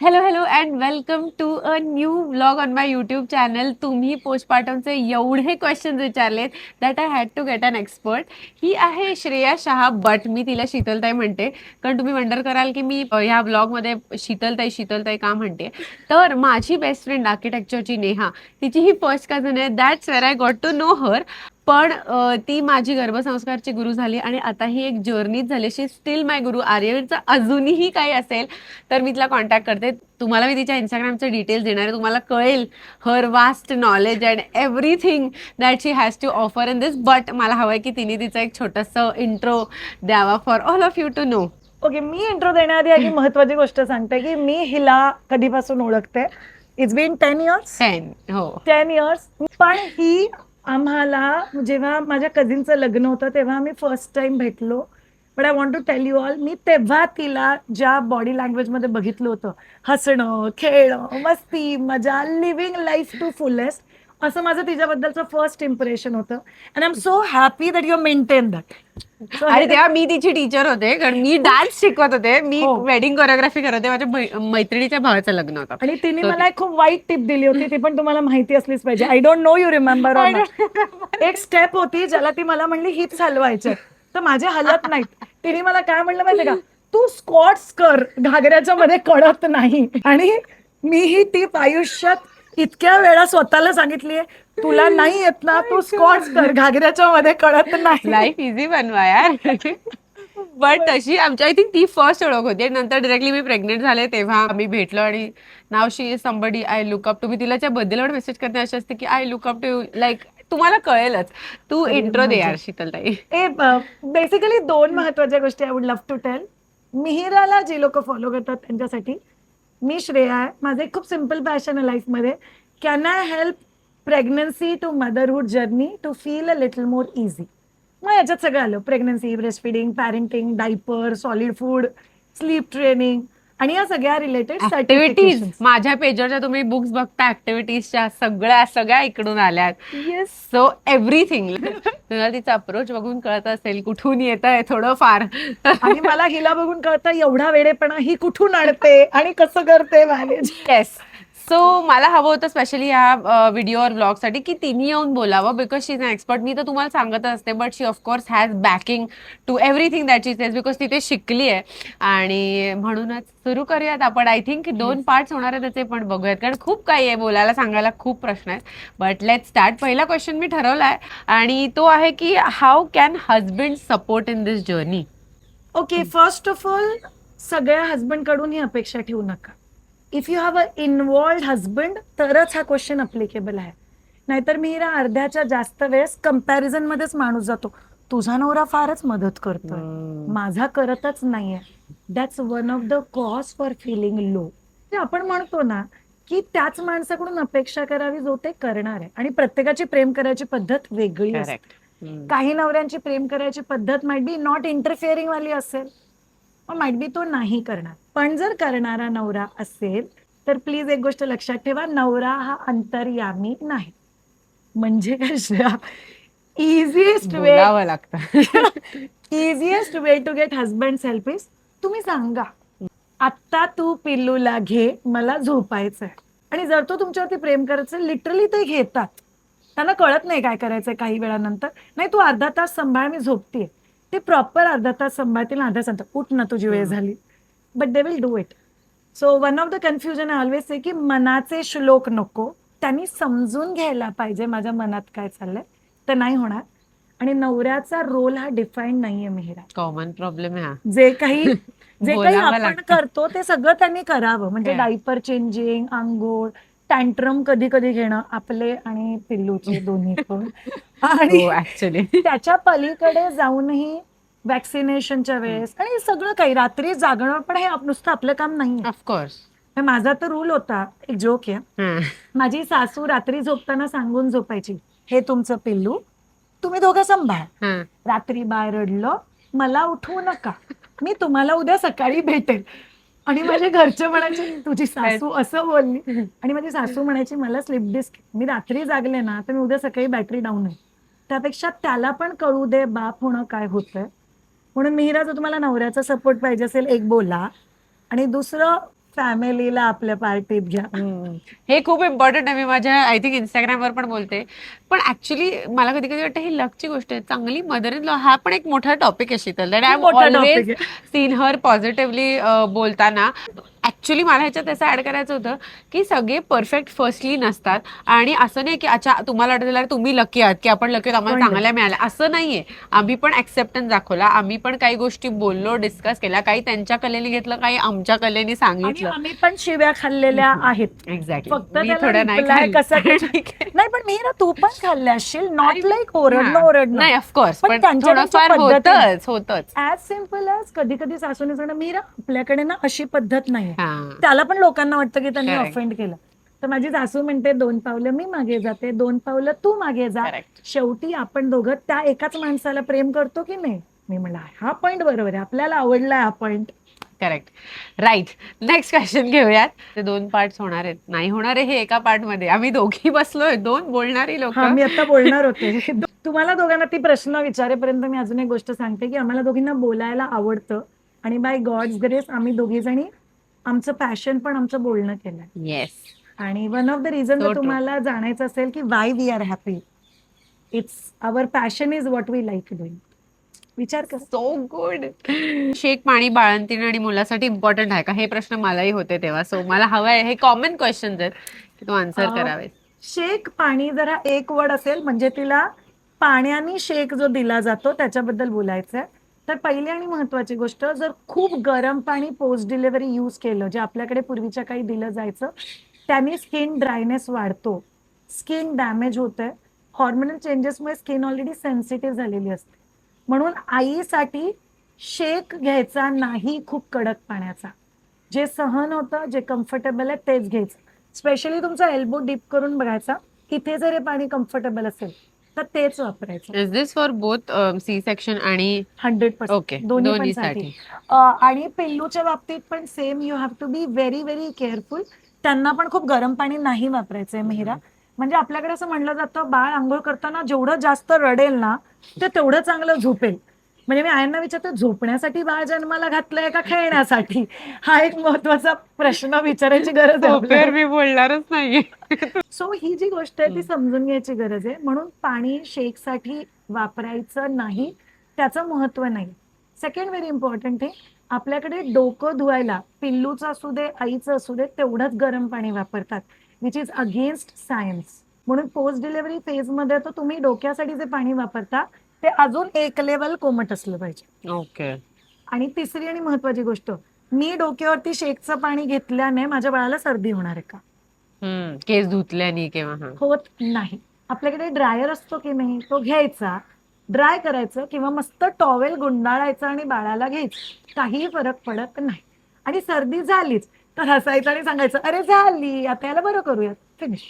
Hello hello and welcome to a new vlog on my YouTube channel. तुम्ही पोस्टपार्टमचे एवढे question विचारलेत that I had to get an expert. ही आहे Shreya Shah, but मी तिला शीतलताई म्हणते, कारण तुम्ही वंडर कराल की मी ह्या व्लॉगमध्ये शीतलताई शीतलताई का म्हणते. तर माझी बेस्ट फ्रेंड आर्किटेक्चरची नेहा, तिची ही फर्स्ट कझन आहे. That's where I got to know her. पण ती माझी गर्भसंस्कारची गुरु झाली आणि आता ही एक जर्नीच झाली. शी स्टील माय गुरु. आर्यवीरचं अजूनही काही असेल तर मी तिला कॉन्टॅक्ट करते. तुम्हाला मी तिच्या इंस्टाग्रामचे डिटेल्स देणार आहे. तुम्हाला कळेल her vast knowledge and everything that she has to offer in this. But मला हवं आहे की तिने तिचं एक छोटंसं इंट्रो द्यावा for all of you to know. Okay, मी इंट्रो देण्याआधी आधी महत्वाची गोष्ट सांगते की मी हिला कधीपासून ओळखते. It's been 10 years. 10. हो. 10 इयर्स. पण ही आम्हाला जेव्हा माझ्या कझिनचं लग्न होतं तेव्हा आम्ही फर्स्ट टाइम भेटलो. But I want to tell you all, मी तेव्हा तिला ज्या बॉडी लँग्वेज मध्ये बघितलं होतं, हसणं, खेळणं, मस्ती, मजा, लिव्हिंग लाईफ टू फुलेस्ट, असं माझं तिच्याबद्दलचं फर्स्ट इम्प्रेशन होतं. And I am so happy that you maintain that. आणि तेव्हा मी तिची टीचर होते, कारण मी डान्स शिकवत होते. मी हो. वेडिंग कोरिओग्राफी करत होते. माझ्या मैत्रिणीच्या भावाचं लग्न होतं. आणि तिने So मला एक खूप वाईट टिप दिली होती, ती पण तुम्हाला माहिती असलीच पाहिजे. I don't know you remember or not. एक स्टेप होती ज्याला ती मला म्हणली हिप्स हलवायचे, तर माझे हलत नाहीत. तिने मला काय म्हणलं माहितीये का, तू स्क्वॉट्स कर, घागऱ्याच्या मध्ये कळत नाही. आणि मी ही टिप आयुष्यात इतक्या वेळा स्वतःला सांगितलीये, तुला नाही येत ना, तू स्क्वॉट्स कर, घागऱ्याच्या मध्ये कळत नाही. लाईफ इझी बनवा यार. बट तशी आमची आय थिंक ती फर्स्ट ओळख होती. नंतर डिरेक्टली मी प्रेग्नेंट झाले तेव्हा आम्ही भेटलो आणि नाव she is somebody I look up to. मी तिला त्या बद्दल मेसेज करते अशी असते की I look up to like. तुम्हाला कळेलच. तू इंट्रो दे यार शीतलताई. बेसिकली दोन महत्वाच्या गोष्टी I would love to tell. मिहिराला जी लोक फॉलो करतात त्यांच्यासाठी, मी श्रेया आहे. माझं एक खूप सिम्पल पॅशन आहे लाईफमध्ये. Can I help pregnancy to motherhood journey to feel a little more easy. मग याच्यात सगळं आलं, pregnancy, breast feeding, parenting, diaper, solid food, sleep training आणि या सगळ्या रिलेटेड ऍक्टिव्हिटीज सर्टिफिकेशन. माझ्या पेजवरच्या तुम्ही बुक्स बघता, ऍक्टिव्हिटीजच्या सगळ्या इकडून आल्यात. येस. So everything. तुम्हाला तिचा अप्रोच बघून कळत असेल कुठून येत आहे थोडंफार. आणि मला हिला बघून कळतं एवढा वेडेपणा ही कुठून आणते आणि कसं करते मॅनेज. येस. सो मला हवं होतं स्पेशली ह्या व्हिडिओ और ब्लॉगसाठी की तिने येऊन बोलावं, because she is an expert. मी तर तुम्हाला सांगत असते, but she of course has backing to everything that she says, because ती ते शिकली आहे. आणि म्हणूनच सुरू करूयात आपण. आय थिंक 2 पार्ट्स होणार आहेत त्याचे, पण बघूयात, कारण खूप काही आहे बोलायला, सांगायला खूप प्रश्न आहेत. But let start. पहिला क्वेश्चन मी ठरवलाय आणि तो आहे की how can husband support in this journey. Okay, first of all, सगळ्या हजबंड कडून ही अपेक्षा ठेवू नका. If you have a involved husband तरच हा क्वेश्चन अप्लिकेबल आहे. नाहीतर मी हिला अर्ध्याच्या जास्त वेळेस कम्पॅरिझन मध्येच माणूस जातो. तुझा नवरा फारच मदत करतोय, माझा करतच नाहीये. That's one of the cause for feeling low. आपण म्हणतो ना की त्याच माणसाकडून अपेक्षा करावी जो ते करणार आहे. आणि प्रत्येकाची प्रेम करायची पद्धत वेगळी असते. करेक्ट. काही नवऱ्यांची प्रेम करायची पद्धत माइट बी नॉट इंटरफिअरिंग वाली असेल, माइट बी तो नाही करणार. पण जर करणारा नवरा असेल तर प्लीज एक गोष्ट लक्षात ठेवा, नवरा हा अंतर्यामी नाही. म्हणजे कशा इझिएस्ट वे बोलावं लागतं. Easiest way to get husband help is, तुम्ही सांगा आत्ता तू पिल्लूला घे, मला झोपायचंय. आणि जर तो तुमच्यावरती प्रेम करायचं, लिटरली ते घेतात. त्यांना कळत नाही काय करायचंय काही वेळानंतर. नाही, तू अर्धा तास सांभाळ, मी झोपतीये. ते प्रॉपर अर्धा तास सांभाळतील, अर्धा सांगतात उठ ना तुझी वेळ झाली. But they will do it. So one of the confusion I always say की मनाचे श्लोक नको, त्यांनी समजून घ्यायला पाहिजे माझ्या मनात काय चाललंय, तर नाही होणार. आणि नवऱ्याचा रोल हा डिफाईन नाहीये मिहिरा. कॉमन प्रॉब्लेम आहे हा. जे काही बोलावं आपण लागतं. करतो ते सगळं त्यांनी करावं. म्हणजे काय? डायपर चेंजिंग, आंघोळ, टँट्रम कधी कधी घेणं, आपले आणि पिल्लूचे दोन्ही पण. आणि हो ऍक्च्युली. त्याच्या पलीकडे जाऊनही वॅक्सिनेशनच्या वेळेस आणि हे सगळं काही रात्री जागणं पण हे नुसतं आपलं काम नाहीये. ऑफकोर्स. माझा तर रूल होता, एक जोक आहे. माझी सासू रात्री झोपताना सांगून झोपायची, हे तुमचं पिल्लू, तुम्ही दोघं सांभाळ. रात्री बाळ रडलं, मला उठवू नका, मी तुम्हाला उद्या सकाळी भेटेल. आणि माझे घरचे म्हणायचे तुझी सासू असं बोलली. आणि माझी सासू म्हणायची मला स्लिप डिस्क, मी रात्री जागले ना तर मी उद्या सकाळी बॅटरी डाऊन आहे. त्यापेक्षा त्याला पण कळू दे बाप होणं काय होतंय. म्हणून मिहिरा, जर तुम्हाला नवऱ्याचा सपोर्ट पाहिजे असेल, एक बोला. आणि दुसरं, फॅमिलीला आपल्या पार्टीत घ्या. हे खूप इम्पॉर्टंट आहे. मी माझ्या आय थिंक इंस्टाग्रामवर पण बोलते. पण ऍक्च्युली मला कधी कधी वाटतं ही लकची गोष्ट आहे. चांगली मदर इन लॉ हा पण एक मोठा टॉपिक आहे शीतल. दॅट आय खूप एम मोठा ऑलवेज टॉपिक आहे. सीन हर पॉझिटिव्हली बोलताना. ऍक्च्युली मला ह्याच्यात असं ऍड करायचं होतं की सगळे परफेक्ट फर्स्टली नसतात. आणि असं नाही की अच्छा तुम्हाला वाटत तुम्ही लकी आहात की आपण लकी आहोत आम्हाला पण चांगल्या मिळाल्या, असं नाहीये. आम्ही पण ऍक्सेप्टन्स दाखवला, आम्ही पण काही गोष्टी बोललो, डिस्कस केल्या, काही त्यांच्या कलेने घेतलं, काही आमच्या कलेने आणि सांगितलं. आम्ही पण शिव्या खाल्लेल्या आहेत. एक्झॅक्टली. फक्त मी त्याला थोडं नाही रिप्लाय कसा खाल्लं. ठीक आहे. नाही, पण मी ना, तू पण खाल्ल्या असशील. नॉट आणि- लाईक ओरडणं हा. ओरडणं. नाही ऑफकोर्स, पण पण त्यांच्या थोडंफार पद्धतीने होतच. ऍज सिम्पल ॲज कधी कधी सासूने सांगणं, मीरा आपल्याकडे ना अशी पद्धत नाही. हा. त्याला पण लोकांना वाटतं की त्यांनी Correct. ऑफेंड केलं. तर माझी सासू म्हणते 2 पावलं मी मागे जाते, 2 पावलं तू मागे जा. Correct. शेवटी आपण दोघं त्या एकाच माणसाला प्रेम करतो की नाही. मी म्हणला हा पॉइंट बरोबर आहे, आपल्याला आवडलाय हा point. Correct. Right. Next question घेऊयात. ते 2 पार्ट्स होणार आहेत, नाही होणार आहे हे एका पार्ट मध्ये. आम्ही दोघी बसलोय, 2 बोलणारी लोक. हा, मी आता बोलणार होते. तुम्हाला दोघांना ती प्रश्न विचारेपर्यंत मी अजून एक गोष्ट सांगते की आम्हाला दोघींना बोलायला आवडतं. आणि बाय गॉड्स ग्रेस आम्ही दोघी जणी आमचं पॅशन पण आमचं बोलणं केलंय. येस. आणि one of the reason So जर true. तुम्हाला जाणायचं असेल की why we are happy, it's our passion is what we like doing. विचार कर. So good. शेक पाणी बाळंतीण आणि मुलासाठी इम्पॉर्टंट आहे का, हे प्रश्न मलाही होते तेव्हा. सो मला हवं आहे, हे कॉमन क्वेश्चन आहेत की तू आन्सर करावेस. शेक पाणी जरा एक वर्ड असेल म्हणजे तिला पाण्याने शेक जो दिला जातो त्याच्याबद्दल बोलायचंय. तर पहिली आणि महत्वाची गोष्ट, जर खूप गरम पाणी पोस्ट डिलिव्हरी यूज केलं, जे आपल्याकडे पूर्वीच्या काही दिलं जायचं, त्याने स्किन ड्रायनेस वाढतो, स्किन डॅमेज होतंय. हॉर्मोनल चेंजेसमुळे स्किन ऑलरेडी सेन्सिटिव्ह झालेली असते. म्हणून आईसाठी शेक घ्यायचा नाही खूप कडक पाण्याचा. जे सहन होतं, जे कम्फर्टेबल आहे तेच घ्यायचं. स्पेशली तुमचा एल्बो डीप करून बघायचा, इथे जर हे पाणी कम्फर्टेबल असेल तर तेच वापरायचं. Is this for both C section आणि 100% ओके दोन्ही पण दोन्हीसाठी? साठी. आणि पिल्लूच्या बाबतीत पण same, you have to be very very careful. त्यांना पण खूप गरम पाणी नाही वापरायचंय मिहिरा. म्हणजे आपल्याकडे असं म्हणलं जातं, बाळ आंघोळ करताना जेवढं जास्त रडेल ना ते तेवढं चांगलं झोपेल. म्हणजे मी आयांना विचारते, झोपण्यासाठी बाळ जन्माला घातलंय का खेळण्यासाठी? हा एक महत्वाचा प्रश्न विचारायची गरज आहे सोप्यावर आपल्याला. मी बोलणारच नाही. सो ही जी गोष्ट आहे ती समजून घ्यायची गरज आहे. म्हणून पाणी शेकसाठी वापरायचं नाही, त्याचं महत्व नाही. सेकंड व्हेरी इम्पॉर्टंट आहे, आपल्याकडे डोकं धुवायला पिल्लूचं असू दे आईचं असू दे तेवढंच गरम पाणी वापरतात, विच इज अगेन्स्ट सायन्स. म्हणून पोस्ट डिलिव्हरी फेज मध्ये तर तुम्ही डोक्यासाठी जे पाणी वापरता ते अजून एक लेवल कोमट असलं पाहिजे. ओके. आणि तिसरी आणि महत्वाची गोष्ट, मी डोक्यावरती शेकचं पाणी घेतल्याने माझ्या बाळाला सर्दी होणार आहे का? केस धुतल्यानी किंवा होत नाही. आपल्याकडे ड्रायर असतो की नाही, तो घ्यायचा, ड्राय करायचं किंवा मस्त टॉवेल गुंडाळायचा आणि बाळाला घ्यायचं, काहीही फरक पडत नाही. आणि सर्दी झालीच तर हसायचं आणि सांगायचं अरे झाली, आता याला बरं करूया, फिनिश.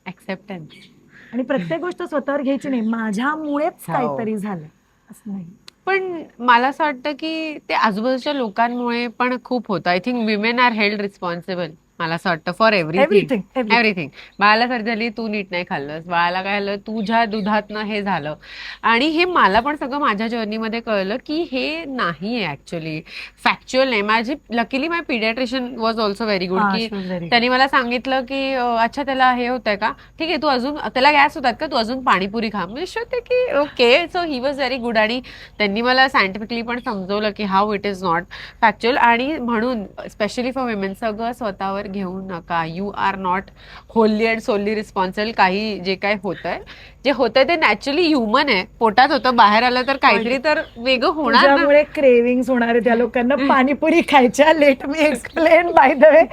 ऍक्सेप्टन्स. आणि प्रत्येक गोष्ट स्वतःवर घ्यायची नाही, माझ्यामुळेच हो. काहीतरी झालं असं नाही. पण मला असं वाटतं की ते आजूबाजूच्या लोकांमुळे पण खूप होतं. I think women are held responsible, मला असं वाटतं, फॉर एव्हरीथिंग. एव्हरीथिंग. बाळाला सर्दी झाली, तू नीट नाही खाल्लंस, बाळाला काय झालं, तुझ्या दुधातनं हे झालं. आणि हे मला पण सगळं माझ्या जर्नीमध्ये कळलं की हे नाही आहे ऍक्च्युली, फॅक्च्युअल नाही. माझी luckily my paediatrician was also very good, की त्यांनी मला सांगितलं की अच्छा त्याला हे होतंय का, ठीक आहे, तू अजून त्याला गॅस होतात का, तू अजून पाणीपुरी खा. म्हणजे शोधते की okay. So he was very good. आणि त्यांनी मला सायंटिफिकली पण समजवलं की how it is not factual. आणि म्हणून स्पेशली फॉर विमेन सगळं स्वतःवर घेऊ नका. You are not wholly and solely responsible. काही जे काय होतंय, जे होतंय ते नॅचरली ह्युमन आहे. पोटात होतं, बाहेर आलं तर काहीतरी तर वेगळं होणार ना. त्यामुळे क्रेविंग्स होणार आहे त्या लोकांना पाणीपुरी खायच्या. Let me explain. By the way,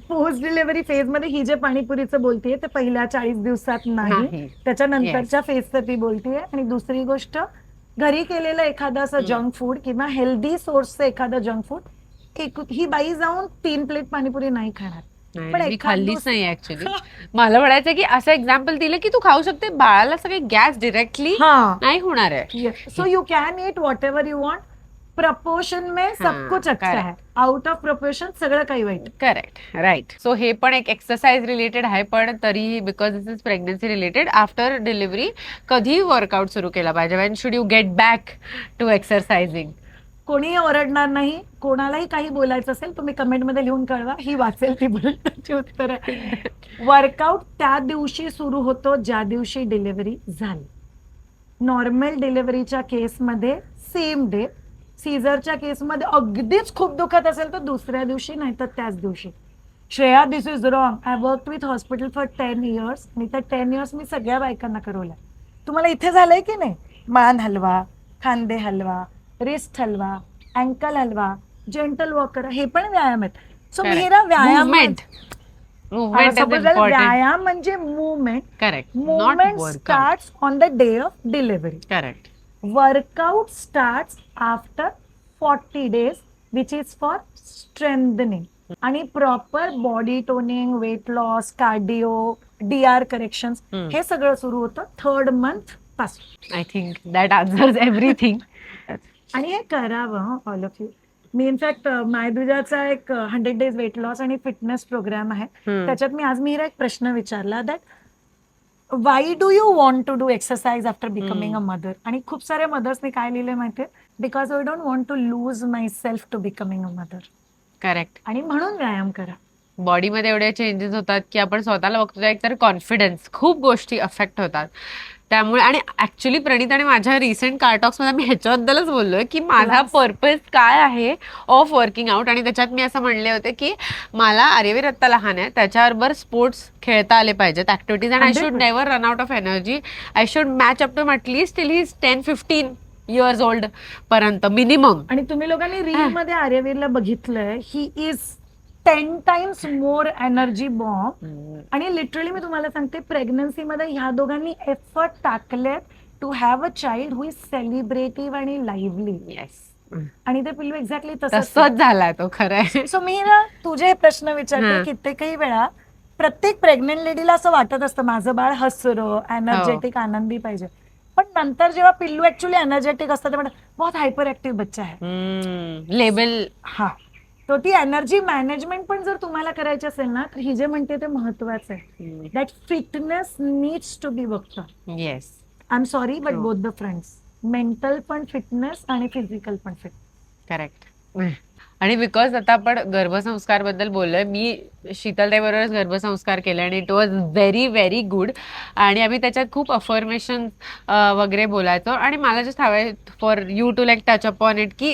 post delivery phase मध्ये ही जे पाणीपुरीचं बोलतीये ते पहिल्या 40 दिवसात नाही, त्याच्यानंतरच्या फेजचं ती बोलतीये. आणि दुसरी गोष्ट, घरी केलेलं एखादं असं जंक फूड किंवा हेल्दी सोर्सचं एखादं जंक फूड, ही बाई जाऊन 3 प्लेट पाणीपुरी नाही खाणार. पण मी खाल्लीच नाही ऍक्च्युली. मला म्हणायचं की असं एक्झाम्पल दिलं की तू खाऊ शकते, बाळाला सगळे गॅस डिरेक्टली नाही होणार आहे. So you can eat what ever you want, proportion में सब कुछ अच्छा है, आउट ऑफ प्रपोर्शन सगळं काही वाईट. करेक्ट. राईट. सो हे पण एक एक्सरसाइज रिलेटेड आहे, पण तरीही because this is pregnancy related, after delivery कधी वर्कआउट सुरू केला पाहिजे, when should you get back to exercising? कोणीही ओरडणार नाही. कोणालाही काही बोलायचं असेल तुम्ही कमेंटमध्ये लिहून कळवा, ही वाचेल ती त्याची उत्तर आहे. वर्कआउट त्या दिवशी सुरू होतो ज्या दिवशी डिलिव्हरी झाली. नॉर्मल डिलिव्हरीच्या केसमध्ये सेम डे, सीझरच्या केसमध्ये अगदीच खूप दुखत असेल तर दुसऱ्या दिवशी नाही तर त्याच दिवशी. Shreya, this is wrong. I work with hospital for 10 years आणि त्या 10 इयर्स मी सगळ्या बायकांना करवलंय. तुम्हाला इथे झालंय की नाही? मान हलवा, खांदे हलवा, रिस्ट हलवा, अँकल हलवा, जेंटल वॉक करा, हे पण व्यायाम आहेत. सो मेरा व्यायाम व्यायाम म्हणजे movement. Correct. Movement starts on the day of delivery. Correct. Workout starts after 40 days which is for strengthening. आणि proper body toning, weight loss, cardio, DR correction हे सगळं सुरू होतं 3rd month पासून. I think that answers everything. आणि हे करावं all of you. मी इनफॅक्ट मायदुजाचा एक 100 days वेट लॉस आणि फिटनेस प्रोग्राम आहे. त्याच्यात मी आज एक प्रश्न विचारला, that why do you want to do exercise after becoming a mother. आणि खूप साऱ्या मदर्सने काय लिहिलंय माहितीये, because I don't want to lose my self to becoming a mother. Correct. आणि म्हणून व्यायाम करा. बॉडीमध्ये एवढे चेंजेस होतात की आपण स्वतःला बघतो एक तर कॉन्फिडन्स, खूप गोष्टी अफेक्ट होतात त्यामुळे. आणि ऍक्च्युली प्रणित आणि माझ्या रिसेंट कार्टॉक्स मध्ये मी ह्याच्याबद्दलच बोललोय की माझा पर्पज काय आहे ऑफ वर्किंग आउट. आणि त्याच्यात मी असं म्हणले होते की मला आर्यवीर आत्ता लहान आहे, त्याच्याबरोबर स्पोर्ट्स खेळता आले पाहिजेत, activities. And I should never run out of energy. I should match up to at least till he is 10-15 years old पर्यंत मिनिमम. आणि तुम्ही लोकांनी रील मध्ये आर्यवीरला बघितलंय, he is 10 times more energy bomb. आणि लिटरली मी तुम्हाला सांगते, प्रेग्नन्सी मध्ये ह्या दोघांनी एफर्ट टाकले to have a child who is celebrative आणि लाईव्हली. येस. आणि ते पिल्लू एक्झॅक्टली तसंच झालाय तो, खरंय. सो मी ना तुझे हे प्रश्न विचारते, कित्येकही वेळा प्रत्येक प्रेग्नेंट लेडीला असं वाटत असतं माझं बाळ हसरं, एनर्जेटिक, आनंदी पाहिजे. पण नंतर जेव्हा पिल्लू ऍक्च्युली एनर्जेटिक असतं ते म्हणतात बहुत हायपर ऍक्टिव्ह बच्चा आहे. लेबल. हा, तो ती एनर्जी मॅनेजमेंट पण जर तुम्हाला करायची असेल ना, तर ही जे म्हणते ते महत्वाचं आहे. That fitness needs to be work. Yes. I am sorry but both the fronts, mental पण फिटनेस आणि फिजिकल पण फिट. करेक्ट. आणि बिकॉज आता आपण गर्भसंस्कार बद्दल बोललोय, मी शीतलताई बरोबरच गर्भसंस्कार केले आणि it was very very good. आणि आम्ही त्याच्यात खूप अफर्मेशन वगैरे बोलायचो. आणि मला जस्ट हवंय for you to like touch upon it की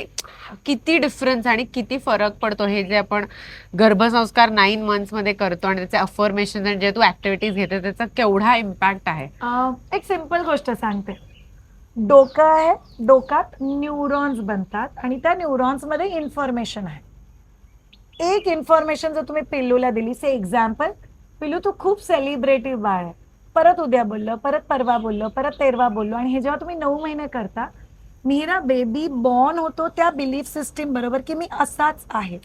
किती डिफरन्स आणि किती फरक पडतो हे जे आपण गर्भसंस्कार 9 months मध्ये करतो आणि त्याचे अफर्मेशन आणि जे तू ऍक्टिव्हिटीज घेते त्याचा केवढा इम्पॅक्ट आहे. एक सिम्पल गोष्ट सांगते. डोकं आहे, डोक्यात न्यूरॉन्स बनतात आणि त्या न्यूरॉन्स मध्ये इन्फॉर्मेशन आहे. एक इन्फॉर्मेशन जर तुम्ही पिल्लूला दिली, से एक्झाम्पल, पिल्लू तू खूप सेलिब्रेटिव्ह बाळ आहे, परत उद्या बोललं, परत परवा बोललं, परत तेरवा बोललो. आणि हे जेव्हा तुम्ही 9 महिने करता, मिहिरा बेबी बॉर्न होतो त्या बिलीफ सिस्टीम बरोबर की मी असाच आहे.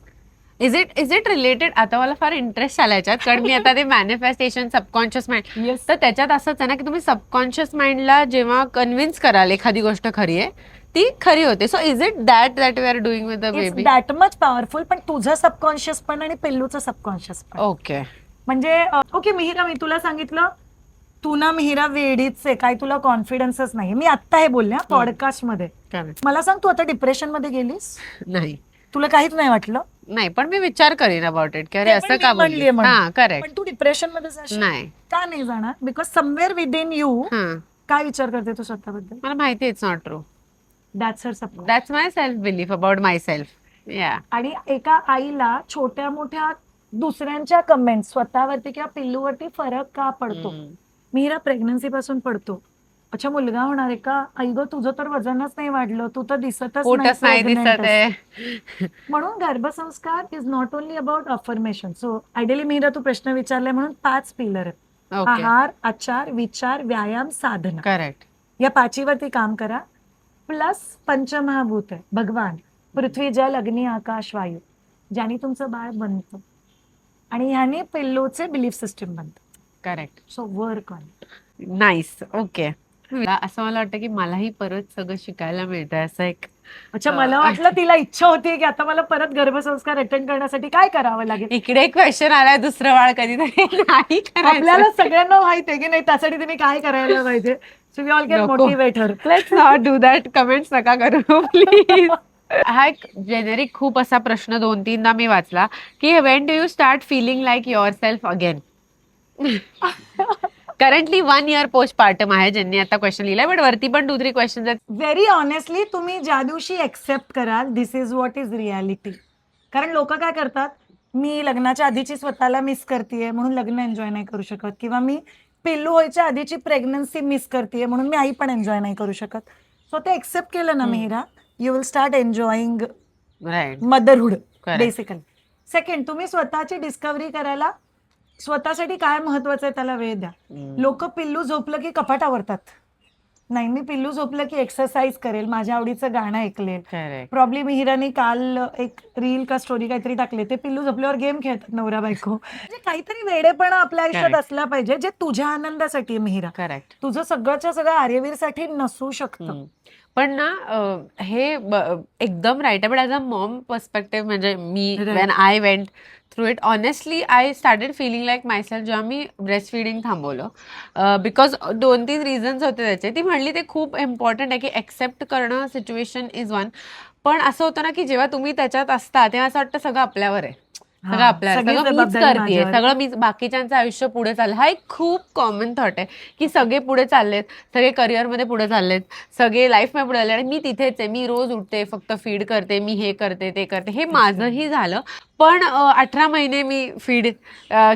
Is it related. आता मला फार इंटरेस्ट आला याच्यात, कारण मी आता ते मॅनिफेस्टेशन, सबकॉन्शियस माइंड, तर त्याच्यात असंच आहे ना की तुम्ही सबकॉन्शियस माइंडला जेव्हा कन्व्हिन्स कराल एखादी गोष्ट खरी आहे ती खरी होते. So is it that we are doing with the baby? That much powerful. पण तुझं सबकॉन्शियस पण आणि पिल्लूचं सबकॉन्शियस पण. ओके. म्हणजे ओके मिहिरा, मी तुला सांगितलं तू ना मिहिरा वेडीच आहे, काय तुला कॉन्फिडन्सच नाही. मी आत्ता हे बोलले पॉडकास्ट मध्ये. मला सांग, तू आता डिप्रेशन मध्ये गेलीस? नाही. तुला काहीच नाही वाटलं? नाही, पण मी विचार करीन अबाउट इट की अरे असं का बोलली. हा, करेक्ट. पण तू डिप्रेशन मध्ये जाशील नाही. का नाही जाणार? बिकॉज समवेअर विदिन यू काय विचार करते तू स्वतःबद्दल? मला माहिती it's not true. That's her support. That's my self belief about my self. या. आणि एका आईला छोट्या मोठ्या दुसऱ्यांच्या कमेंट स्वतःवरती किंवा पिल्लूवरती फरक का पडतो? मिहिरा प्रेग्नन्सी पासून पडतो. अच्छा, मुलगा होणार आहे का? आई गं, तुझं तर वजनच नाही वाढलं, तू तर दिसतच नाही दिसत आहे. म्हणून गर्भसंस्कार is not only about affirmation. So ideally Mihira तू प्रश्न विचारलाय म्हणून 5 पिलर आहेत. आहार, आचार, विचार, व्यायाम, साधना. करेक्ट. या 5वरती काम करा. प्लस पंचमहाभूत आहे, भगवान, पृथ्वी, जल, अग्नी, आकाश, वायू, ज्याने तुमचं बाळ बनतं आणि ह्याने पिल्लूचे बिलीफ सिस्टीम बनतं. Correct. So work on. Nice. Okay. असं मला वाटतं की मलाही परत सगळं शिकायला मिळतंय असं एक. अच्छा, मला वाटलं तिला इच्छा होती की आता मला परत गर्भसंस्कार अटेंड करण्यासाठी काय करावं लागेल. इकडे एक क्वेश्चन आलाय, दुसरं बाळ कधीतरी नाही करायचं. आपल्याला सगळ्यांना माहिती आहे की नाही त्यासाठी तुम्ही काय करायला पाहिजे. So we all can motivate her. Let's not do that. Comments नका करू प्लीज. हा एक जेनेरिक खूप असा प्रश्न 2-3दा मी वाचला की when do you start feeling like your self again. Currently 1 year postpartum आहे ज्यांनी आता क्वेश्चन लिहिलाय, बट वरती पण 2-3 क्वेश्चन आहेत. व्हेरी ऑनेस्टली तुम्ही ज्या दिवशी एक्सेप्ट कराल दिस इज व्हॉट इज रियालिटी. कारण लोक काय करतात, मी लग्नाच्या आधीची स्वतःला मिस करतेय म्हणून लग्न एन्जॉय नाही करू शकत, किंवा मी पिल्लू व्हायच्या आधीची प्रेग्नन्सी मिस करतेय म्हणून मी आई पण एन्जॉय नाही करू शकत. सो ते एक्सेप्ट केलं ना Mihira, you will start enjoying right. Motherhood Correct. Basically. Second, तुम्ही स्वतःची डिस्कव्हरी करायला स्वतःसाठी काय महत्वाचं आहे त्याला वेळ द्या. लोक पिल्लू झोपलं की कपाट आवरतात. नाही, मी पिल्लू झोपलं की एक्सरसाइज करेल, माझ्या आवडीचं गाणं ऐकलेल. करेक्ट. प्रॉब्लेम मिहिराने काल एक रील का स्टोरी काहीतरी टाकले, ते पिल्लू झोपल्यावर गेम खेळतात नवरा बायको. म्हणजे काहीतरी वेडेपणा आपल्या आयुष्यात Correct. असला पाहिजे जे तुझ्या आनंदासाठी आहे मिहिरा. करेक्ट. तुझं सगळंच्या सगळं आर्यवीरसाठी नसू शकतं. पण ना हे एकदम राईट आहे, but as a mom perspective म्हणजे मी Right. When I went through it honestly I started feeling like myself जेव्हा मी ब्रेस्ट फिडिंग थांबवलं. बिकॉज 2-3 रिझन्स होते त्याचे. ती म्हणली ते खूप इम्पॉर्टंट आहे की एक्सेप्ट करणं सिच्युएशन इज वन. पण असं होतं ना की जेव्हा तुम्ही त्याच्यात असता तेव्हा असं वाटतं सगळं आपल्यावर आहे, सगळं आपल्यावर, सगळी सगळं मीच जबाबदारी करतेय, माझ्यावर. सगळं मीच, बाकीच्यांचं आयुष्य पुढे चाललं. हा एक खूप कॉमन थॉट आहे की सगळे पुढे चाललेत, सगळे करिअरमध्ये पुढे चाललेत, सगळे लाईफमध्ये पुढे आले आणि मी तिथेच आहे, मी रोज उठते, फक्त फीड करते, मी हे करते ते करते. हे माझंही झालं. पण 18 महिने मी फीड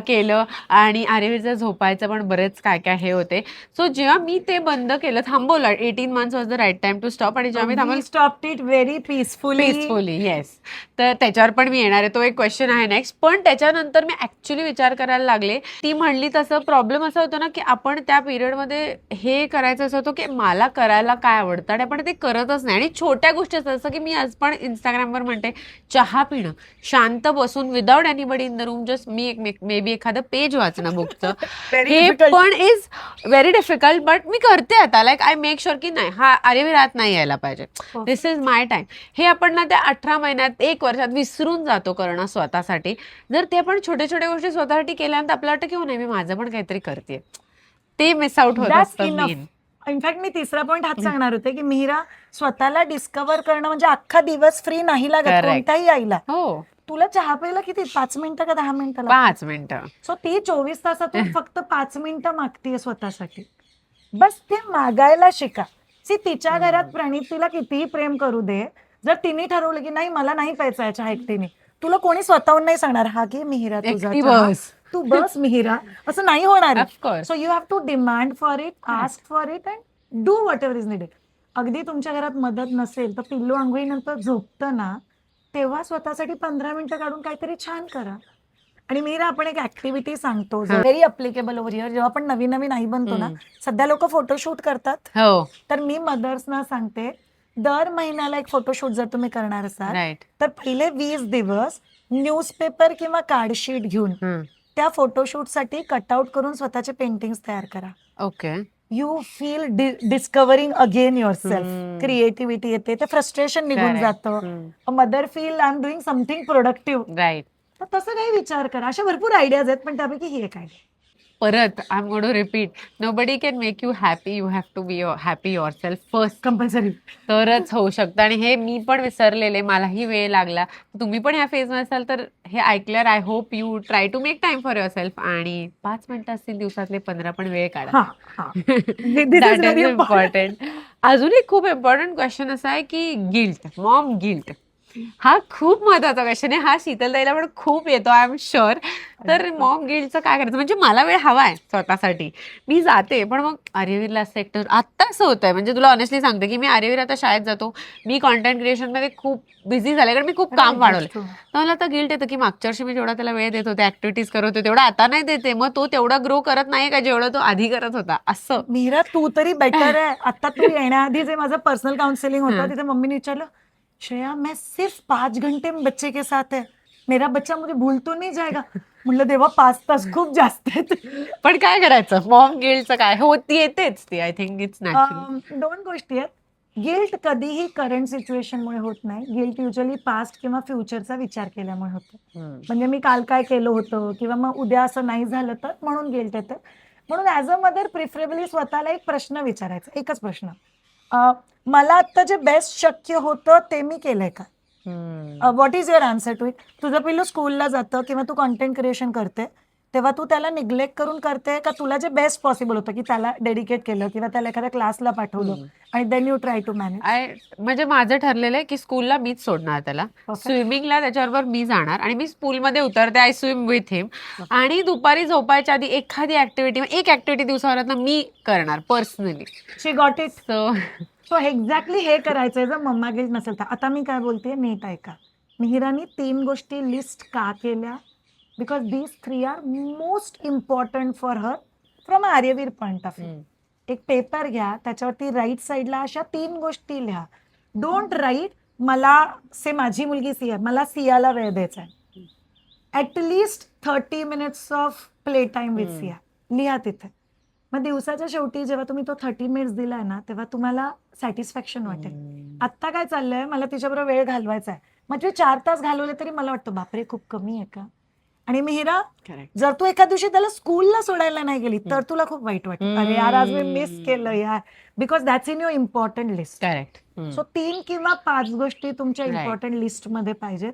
केलं आणि आर्यवीरचं झोपायचं पण बरेच काय काय हे होते. सो जेव्हा मी ते बंद केलं, थांबवलं, 18 months was the right time to stop. आणि जेव्हा मी थांबवलं stop it very peacefully. Yes, तर त्याच्यावर पण मी येणार आहे, तो एक क्वेश्चन आहे नेक्स्ट. पण त्याच्यानंतर मी ऍक्च्युली विचार करायला लागले. ती म्हणली तसं प्रॉब्लेम असा होतो ना की आपण त्या पिरियडमध्ये हे करायचं असं होतं की मला करायला काय आवडतं आणि आपण ते करतच नाही. आणि छोट्या गोष्टी असतात, जसं की मी आज पण इंस्टाग्रामवर म्हणते चहा पिणं, शांत बसून without anybody in the room, just me may be एखादं पेज वाचणं बुकचं. हे पण इज व्हेरी डिफिकल्ट, बट मी करते आता. लाईक आय मेक शुअर की नाही, हा आर्यवीर आत नाही यायला पाहिजे, दिस इज माय टाइम. हे आपण ना त्या 18 महिन्यात 1 वर्षात विसरून जातो करणं स्वतःसाठी. जर ते आपण छोट्या छोट्या गोष्टी स्वतःसाठी केल्यानंतर आपल्याला वाटतं की हो नाही, मी माझं पण काहीतरी करते, ते मिस आउट होत असतं मेन. इनफॅक्ट मी तिसरा पॉईंट हाच सांगणार होते की मिहिरा, स्वतःला डिस्कव्हर करणं म्हणजे अख्खा दिवस फ्री नाही लागत Correct. कोणत्याही आईला. हो, तुला चहा प्यायला किती 5 मिनिटं का 10 मिनिटं? 5 मिनिटं. सो ती 24 तासातून फक्त 5 मिनिटं मागतीये स्वतःसाठी. बस ते मागायला शिका. सी, तिच्या घरात प्रणीत तिला कितीही प्रेम करू दे, जर तिने ठरवलं की नाही मला नाही प्यायचा चहा एकटीने, तुला कोणी स्वतःहून नाही सांगणार हा की मिहिरा तुझा एकटी चहा, बस. तू बस मिहिरा, असं नाही होणार. Of course. So you have to demand for it, ask for it and do whatever is needed. अगदी तुमच्या घरात मदत नसेल तर पिल्लू आंघोळीनंतर झोपतं ना, तेव्हा स्वतःसाठी 15 मिनिटं काढून काहीतरी छान करा. आणि मीरा, आपण एक ऍक्टिव्हिटी सांगतो व्हेरी अप्लिकेबल ओव्हर हिअर. जेव्हा आपण नवीन नवीन आई बनतो ना, सध्या लोक फोटोशूट करतात, हो, तर मी मदर्सना सांगते, दर महिन्याला एक फोटोशूट जर तुम्ही करणार असाल राईट. तर पहिले 20 दिवस न्यूजपेपर किंवा कार्डशीट घेऊन त्या फोटोशूटसाठी कटआउट करून स्वतःचे पेंटिंग्स तयार करा. Okay. You feel discovering again your self. Creativity येते, ते फ्रस्ट्रेशन निघून Correct. जातं. Mother feel I am doing something productive. Right. तर तसं काही विचार करा. अशा भरपूर आयडियाज आहेत, पण त्यापैकी ही एक आयडिया. परत I am going to repeat, nobody can make you happy, you have to be happy your self first, compulsory. तरच होऊ शकतं. आणि हे मी पण विसरलेले, मलाही वेळ लागला. तुम्ही पण ह्या फेजमध्ये असाल तर हे ऐकल्यावर I hope you try to make time for your self. आणि 5 मिनिटं असतील दिवसातले 15 पण वेळ काढा. That is important. अजून एक खूप इम्पॉर्टंट क्वेश्चन असा आहे की गिल्ट, मॉम गिल्ट. हा खूप महत्वाचा क्वेश्चन आहे. हा शीतलताईला पण खूप येतो, आय एम शुअर. तर मॉम गिल्टचं काय करायचं? म्हणजे मला वेळ हवाय स्वतःसाठी, मी जाते, पण मग आर्यवीरला असं एकटं आत्ता असं होत आहे. म्हणजे तुला ऑनेस्टली सांगते की मी आर्यवीर आता शाळेत जातो, मी कॉन्टेंट क्रिएशनमध्ये खूप बिझी झाले, कारण मी खूप काम वाढवलं. तर मला आता गिल्ट येतं की मागच्या वर्षी मी जेवढा त्याला वेळ देत होते, ऍक्टिव्हिटीज करत होते, तेवढा आता नाही देते. मग तो तेवढा ग्रो करत नाही का जेवढं तो आधी करत होता. असं. मीरा, तू तरी बेटर आहे. आता तू येण्याआधी जे माझं पर्सनल काउन्सिलिंग होतं, तिथे मम्मीने विचारलं, श्रेया मैं सिर्फ 5 घंटे बच्चे के साथ है, मेरा बच्चा मुझे भूल तो नहीं जाएगा. म्हणलं देवा, 5 तास खूप जास्त आहेत. पण काय करायचं, मॉम गिल्टचं काय होती, येतेच ती. I think it's natural. 2 गोष्टी आहेत. गिल्ट कधीही करंट सिच्युएशनमुळे होत नाही. गिल्ट युजली पास्ट किंवा फ्युचरचा विचार केल्यामुळे होतं. म्हणजे मी काल काय केलं होतं किंवा मग उद्या असं नाही झालं तर म्हणून गिल्ट येतं. म्हणून ऍज अ मदर प्रिफरेबली स्वतःला एक प्रश्न विचारायचा, एकच प्रश्न, मला आता जे बेस्ट शक्य होतं ते मी केलंय का? What is your answer to it? तुझं पिल्लू स्कूलला जातं किंवा तू कॉन्टेंट क्रिएशन करते तेव्हा तू त्याला निग्लेक्ट करून करते का तुला जे बेस्ट पॉसिबल होतं की त्याला डेडिकेट केलं किंवा त्याला एखाद्या क्लासला पाठवलं आणि then you try to manage? म्हणजे माझं ठरलेलं आहे की स्कूलला मीच सोडणार त्याला, स्विमिंगला त्याच्याबरोबर मी जाणार आणि मी पूलमध्ये उतरते, आय स्विम विथ हिम, आणि दुपारी झोपायच्या आधी एखादी एक ऍक्टिव्हिटी दिवसावर मी करणार personally. She got it. So so exactly हे करायचंय जर मम्मा गिल्ट नसेल तर. आता मी काय बोलते नीट ऐका. मिहिरानी 3 गोष्टी लिस्ट का केल्या? Because these 3 are most important for her from Aryaveer point of view. एक पेपर घ्या, त्याच्यावरती राईट साईडला अशा 3 गोष्टी लिहा. डोंट राईट मला से माझी मुलगी सिया, मला सियाला वेळ द्यायचा आहे. At least 30 minutes of play time with Siya लिहा तिथे. मग दिवसाच्या शेवटी जेव्हा तुम्ही तो 30 मिनिट्स दिलाय ना तेव्हा तुम्हाला सॅटिस्फॅक्शन वाटेल. आत्ता काय चाललंय, मला तिच्याबरोबर वेळ घालवायचा आहे, मग तुम्ही 4 तास घालवले तरी मला वाटतं बापरे खूप कमी आहे का? आणि मिहिरा, जर तू एका दिवशी त्याला स्कूलला सोडायला नाही गेली तर तुला खूप वाईट वाटेल, अरे यार आज मी मिस केलं यार, because that's in your important list. Correct. So 3 किंवा 5 गोष्टी तुमच्या Right. इम्पॉर्टंट लिस्ट मध्ये पाहिजेत.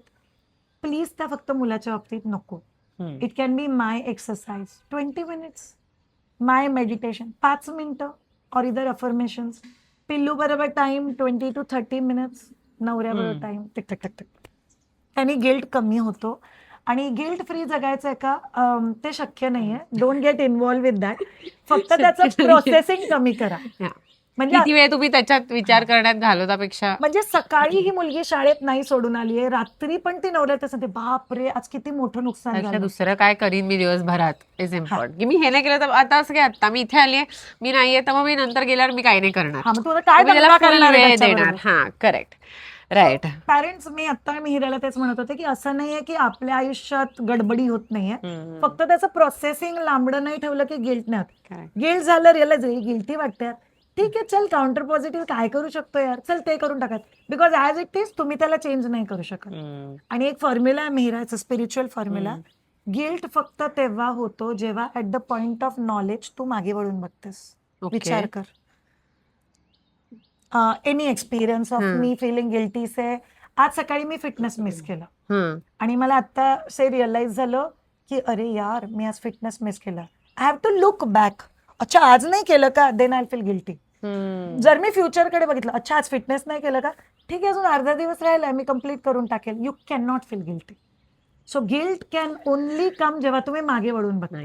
प्लीज त्या फक्त मुलाच्या बाबतीत नको. It can be my exercise 20 minutes, my meditation 5 मिनिटं, ऑर इदर अफर्मेशन्स. पिल्लू बरोबर टाइम 20 to 30 मिनिट्स, नवऱ्याबरोबर टाइम, टिक टक टक टक. त्याने गिल्ट कमी होतो. आणि गिल्ट फ्री जगायचंय का ते शक्य नाहीये. Don't get involve with that. फक्त त्याचं प्रोसेसिंग कमी करा. म्हणजे किती वेळ तुम्ही त्याच्यात विचार करण्यात घालवतापेक्षा म्हणजे सकाळी ही मुलगी शाळेत नाही सोडून आली आहे, रात्री पण ती नवऱ्यात सांगते बाप रे आज किती मोठं नुकसान त्यापेक्षा झालं. दुसरं काय करीन मी दिवसभरात इज इम्पॉर्टंट. की मी हे नाही केलं तर आता असं काय, आता मी इथे आलीये, मी नाहीये तर मग मी नंतर गेल्यावर मी काही नाही करणार, हा, मग तुला काय मी त्याला दंगा full करणार आहे वेळ त्याच्याबरोबर? देणार. हा करेक्ट. राईट. पॅरेंट्स, मी आता मिहिराला तेच म्हणत होते की असं नाहीये की आपल्या आयुष्यात गडबडी होत नाहीये, फक्त त्याचं प्रोसेसिंग लांबडं नाही ठेवलं की गिल्ट नाही होत. गिल्ट झालं, रिअलाइज गिल्टी वाटते, ठीक आहे चल काउंटर पॉझिटिव्ह काय करू शकतो यार, चल ते करून टाकत. बिकॉज ऍज इट इज तुम्ही त्याला चेंज नाही करू शकत. आणि एक फॉर्म्युला आहे मिहिराचा, स्पिरिच्युअल फॉर्म्युला. गिल्ट फक्त तेव्हा होतो जेव्हा at the point of knowledge तू मागे वळून बघतेस. विचार कर, एनी एक्सपिरियन्स ऑफ मी फिलिंग गिल्टी से आज सकाळी मी फिटनेस मिस केलं आणि मला आता से रिअलाइज झालं की अरे यार मी आज फिटनेस मिस केलं. I have to look back. अच्छा आज नाही केलं का, देन आय फील गिल्टी. जर मी फ्युचरकडे बघितलं, अच्छा आज फिटनेस नाही केलं का, ठीक आहे अजून अर्धा दिवस राहिलाय, मी कम्प्लीट करून टाकेल. You can not feel guilty. So guilt can only come जेव्हा तुम्ही मागे वळून बघता.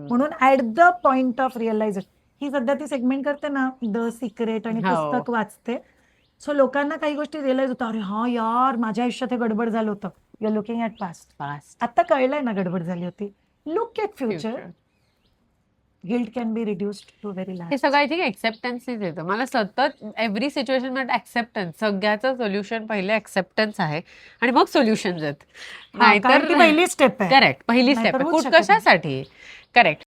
म्हणून at the point of realisation, ही सध्या ती सेगमेंट करते ना द सिक्रेट आणि पुस्तक वाचते. सो लोकांना काही गोष्टी रिअलाइज होतात, अरे हा यार माझ्या आयुष्यात हे गडबड झालं होतं. You are looking at past. आता कळलंय ना गडबड झाली होती. Look at future. Guilt can be reduced to very हे लार्ज. सगळं आय थिंक एक्सेप्टन्सच येतं. मला सतत एव्हरी सिच्युएशन मध्ये एक्सेप्टन्स, सगळ्याचं सोल्युशन पहिले एक्सेप्टन्स आहे आणि मग सोल्युशन आहेत. नाहीतर पहिली स्टेप आहे. करेक्ट, पहिली स्टेप नाहीतर आहे. होऊच शकत नाही. कशासाठी. करेक्ट.